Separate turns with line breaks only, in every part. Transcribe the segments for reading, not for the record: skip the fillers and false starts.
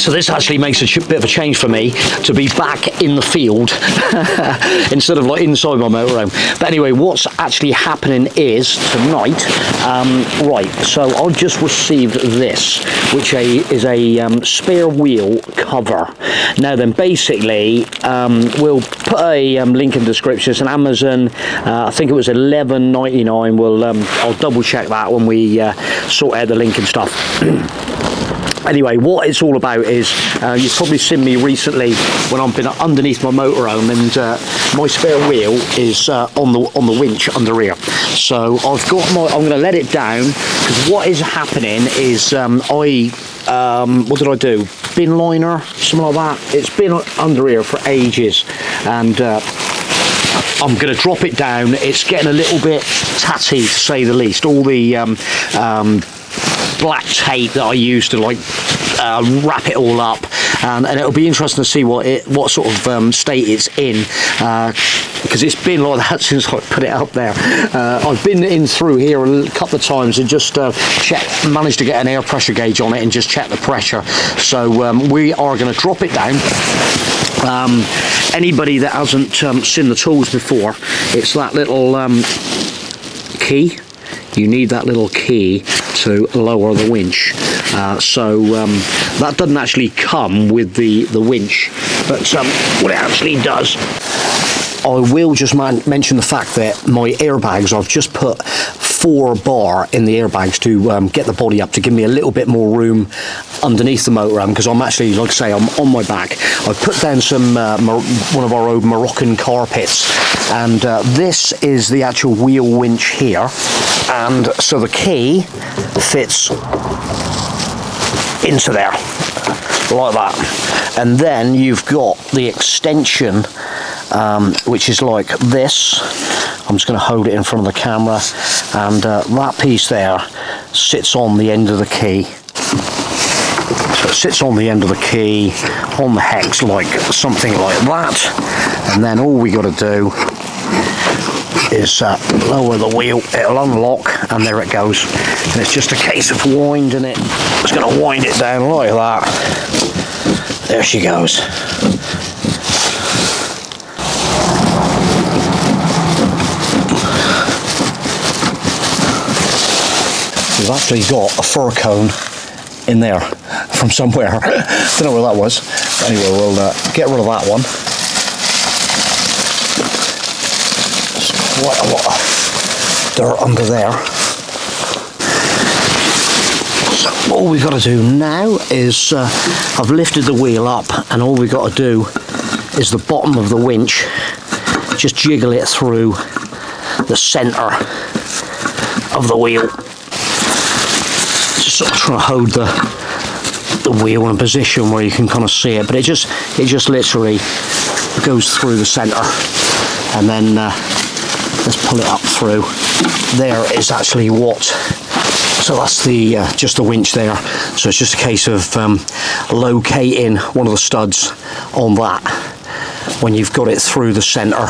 So this actually makes a bit of a change for me to be back in the field instead of like inside my motorhome. But anyway, what's actually happening is tonight, right, so I've just received this, which is a spare wheel cover. Now then, basically, we'll put a link in the description. It's an Amazon, I think it was $11.99. We'll I'll double check that when we sort out the link and stuff. Anyway, what it's all about is, you've probably seen me recently when I've been underneath my motorhome, and my spare wheel is on the winch under here. So I've got I'm going to let it down, because what is happening is what did I do? Bin liner, something like that. It's been under here for ages, and I'm going to drop it down. It's getting a little bit tatty, to say the least. All the black tape that I used to like wrap it all up, and it'll be interesting to see what sort of state it's in, because it's been like that since I put it up there. I've been in through here a couple of times and just managed to get an air pressure gauge on it and just check the pressure. So we are going to drop it down. Anybody that hasn't seen the tools before, it's that little key. You need that little key to lower the winch. That doesn't actually come with the winch, but what it actually does, I will just mention the fact that my airbags, I've just put 4 bar in the airbags to get the body up, to give me a little bit more room underneath the motorhome, because I'm actually, like I say, I'm on my back. I've put down some one of our old Moroccan carpets, and this is the actual wheel winch here, and so the key fits into there like that, and then you've got the extension, which is like this. I'm just going to hold it in front of the camera, and that piece there sits on the end of the key. So it sits on the end of the key on the hex, like something like that, and then all we got to do is lower the wheel. It'll unlock, and there it goes, and it's just a case of winding it. It's going to wind it down like that. There she goes. We've actually got a fur cone in there from somewhere. Don't know where that was. But anyway, we'll get rid of that one. There's quite a lot of dirt under there. So all we've got to do now is, I've lifted the wheel up, and all we've got to do is the bottom of the winch, just jiggle it through the centre of the wheel. Just sort of trying to hold the wheel in a position where you can kind of see it, but it just literally goes through the centre, and then let's pull it up through. There is actually what, so that's the just the winch there. So it's just a case of locating one of the studs on that when you've got it through the centre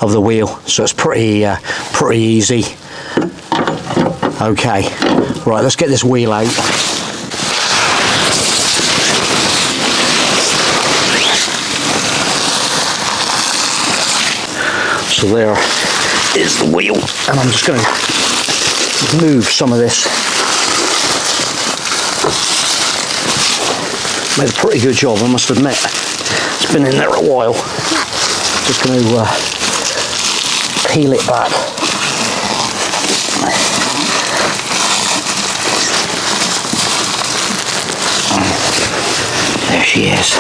of the wheel. So it's pretty easy. Okay, right, let's get this wheel out. So there is the wheel, and I'm just going to move some of this. Made a pretty good job, I must admit. It's been in there a while. Just going to peel it back. There she is.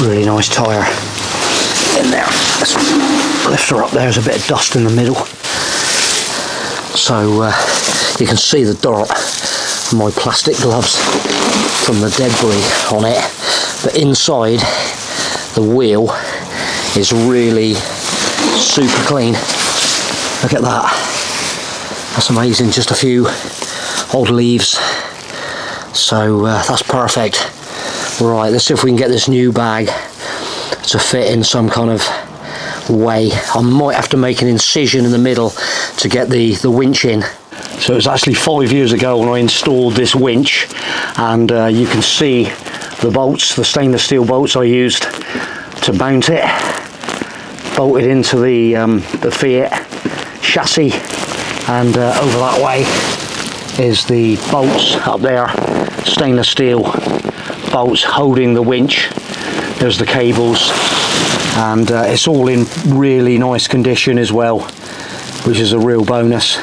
Really nice tyre in there. Let's lift her up. There's a bit of dust in the middle, so you can see the dirt on my plastic gloves from the debris on it, but inside the wheel is really super clean. Look at that. That's amazing. Just a few old leaves, so that's perfect. Right, let's see if we can get this new bag to fit in some kind of way. I might have to make an incision in the middle to get the winch in. So it was actually 5 years ago when I installed this winch, and you can see the bolts, the stainless steel bolts I used to mount it, bolted into the Fiat chassis, and over that way is the bolts up there, stainless steel bolts holding the winch. There's the cables, and it's all in really nice condition as well, which is a real bonus.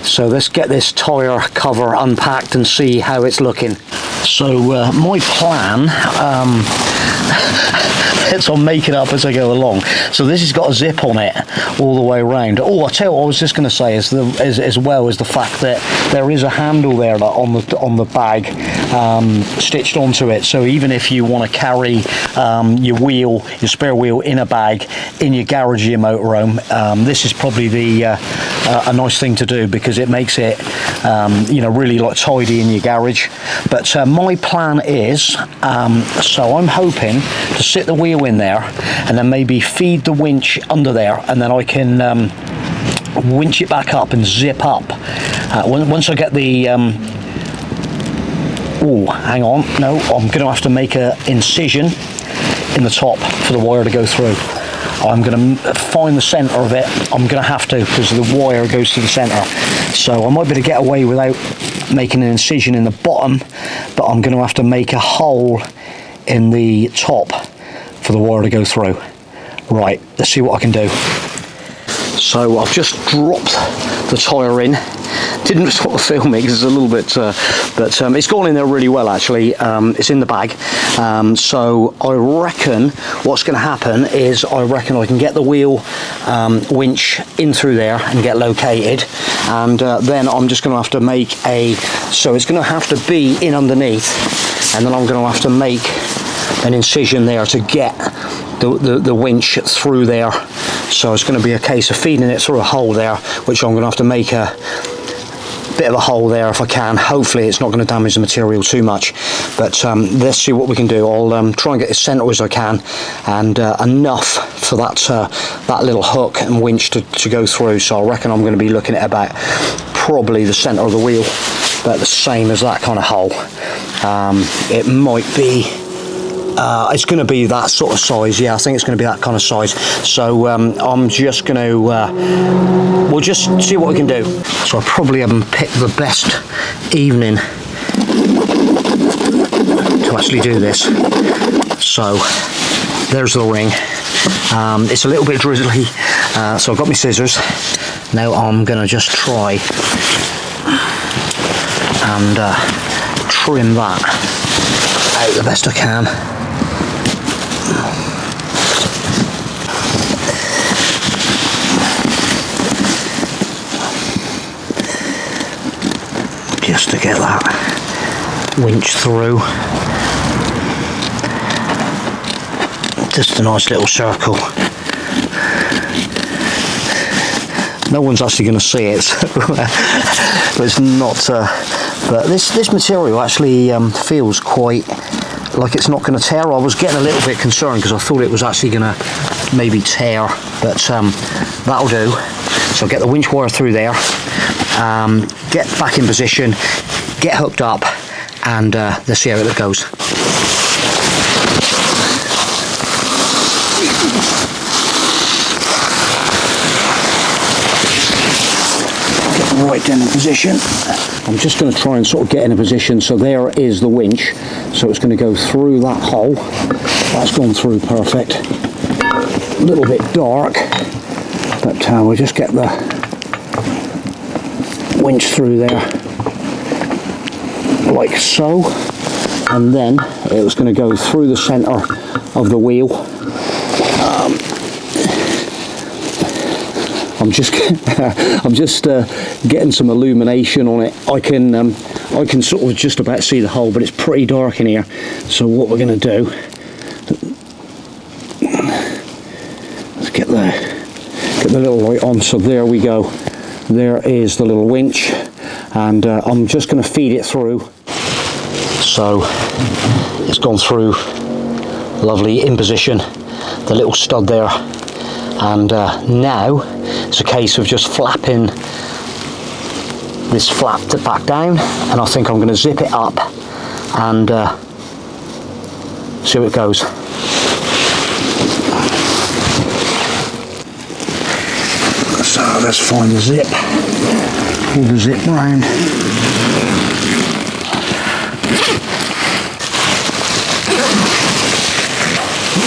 So let's get this tyre cover unpacked and see how it's looking. So my plan, I'll make it up as I go along. So this has got a zip on it all the way around. Oh, I tell you what I was just going to say is as well as the fact that there is a handle there that on the bag stitched onto it. So even if you want to carry your spare wheel in a bag in your garage, your motorhome, this is probably a nice thing to do, because it makes it really like tidy in your garage. But my plan is, so I'm hoping to sit the wheel in there and then maybe feed the winch under there, and then I can winch it back up and zip up. Once I get the oh, hang on, no, I'm going to have to make an incision in the top for the wire to go through. I'm going to find the centre of it. I'm going to have to, because the wire goes to the centre. So I might be able to get away without making an incision in the bottom, but I'm going to have to make a hole in the top for the wire to go through. Right, let's see what I can do. So I've just dropped the tyre in. Didn't sort of film it because it's a little bit, but it's gone in there really well actually. It's in the bag. So I reckon what's going to happen is I can get the wheel winch in through there and get located, and then I'm just going to have to make so it's going to have to be in underneath, and then I'm going to have to make an incision there to get the winch through there. So it's going to be a case of feeding it through a hole there, which I'm going to have to make a bit of a hole there if I can. Hopefully it's not going to damage the material too much, but let's see what we can do. I'll try and get as centre as I can, and enough for that little hook and winch to go through. So I reckon I'm going to be looking at about probably the centre of the wheel, about the same as that kind of hole. It might be it's going to be that sort of size. Yeah, I think it's going to be that kind of size. So I'm just going to we'll just see what we can do. So I probably haven't picked the best evening to actually do this. So there's the ring. It's a little bit drizzly, so I've got my scissors. Now I'm going to just try and trim that out the best I can. Just to get that winch through. Just a nice little circle. No one's actually going to see it, so it's not. But this material actually feels quite like it's not going to tear. I was getting a little bit concerned because I thought it was actually going to maybe tear, but that'll do. So get the winch wire through there, get back in position, get hooked up, and let's see how it goes. Get right down in position. I'm just going to try and sort of get in a position. So there is the winch. So it's going to go through that hole. That's gone through perfect. A little bit dark, but we'll just get the winch through there like so, and then it was going to go through the centre of the wheel. I'm just getting some illumination on it. I can sort of just about see the hole, but it's pretty dark in here. So what we're going to do, let's get the little light on. So there we go. There is the little winch, and I'm just going to feed it through. So it's gone through, lovely in position, the little stud there, and now it's a case of just flapping this flap back down, and I think I'm going to zip it up and See how it goes. So let's find the zip. Pull the zip round.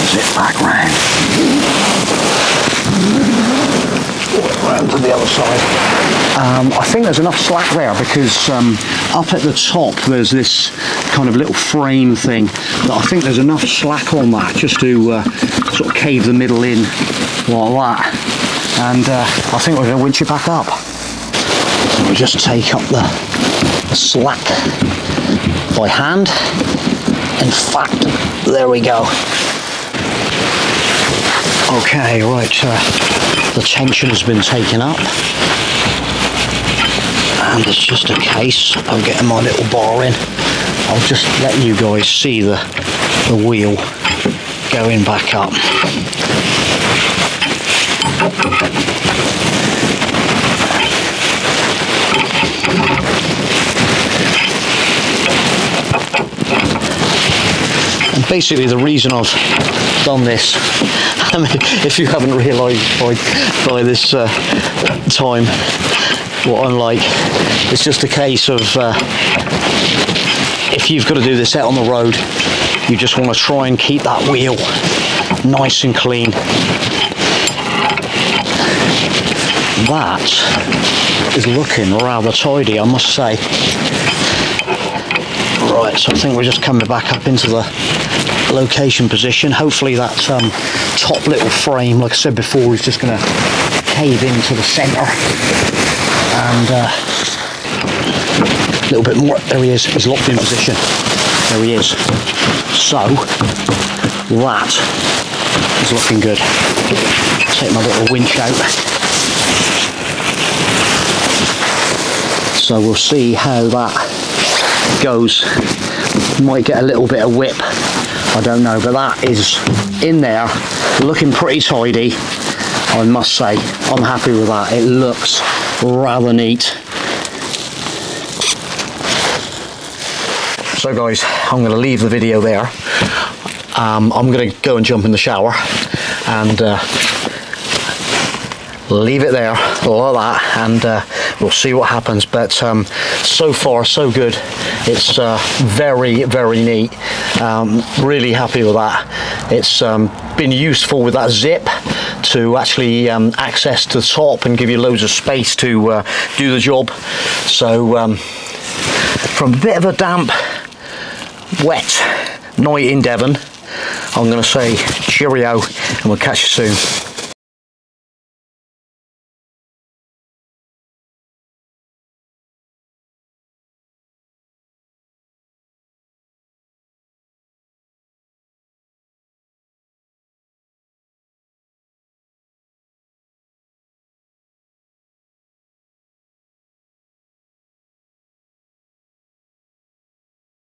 Zip back round. Round to the other side. I think there's enough slack there because up at the top there's this kind of little frame thing that I think there's enough slack on that just to sort of cave the middle in like that, and I think we're going to winch it back up. So we'll just take up the slack by hand. In fact, there we go. Okay, right, the tension has been taken up, and it's just a case of getting my little bar in. I'll just let you guys see the wheel going back up. And basically the reason I've done this, I mean, if you haven't realised by this time what I'm like, it's just a case of if you've got to do this out on the road, you just want to try and keep that wheel nice and clean. That is looking rather tidy, I must say. Right, so I think we're just coming back up into the location position. Hopefully that top little frame, like I said before, is just going to cave into the centre, and a little bit more. There he is. He's locked in position. There he is. So that is looking good. Take my little winch out. So we'll see how that goes. Might get a little bit of whip, I don't know, but that is in there, looking pretty tidy, I must say. I'm happy with that. It looks rather neat. So guys, I'm going to leave the video there. I'm going to go and jump in the shower and leave it there like that, and we'll see what happens. But so far so good. It's very, very neat. Really happy with that. It's been useful with that zip to actually access to the top and give you loads of space to do the job. So from a bit of a damp, wet night in Devon, I'm going to say cheerio, and we'll catch you soon.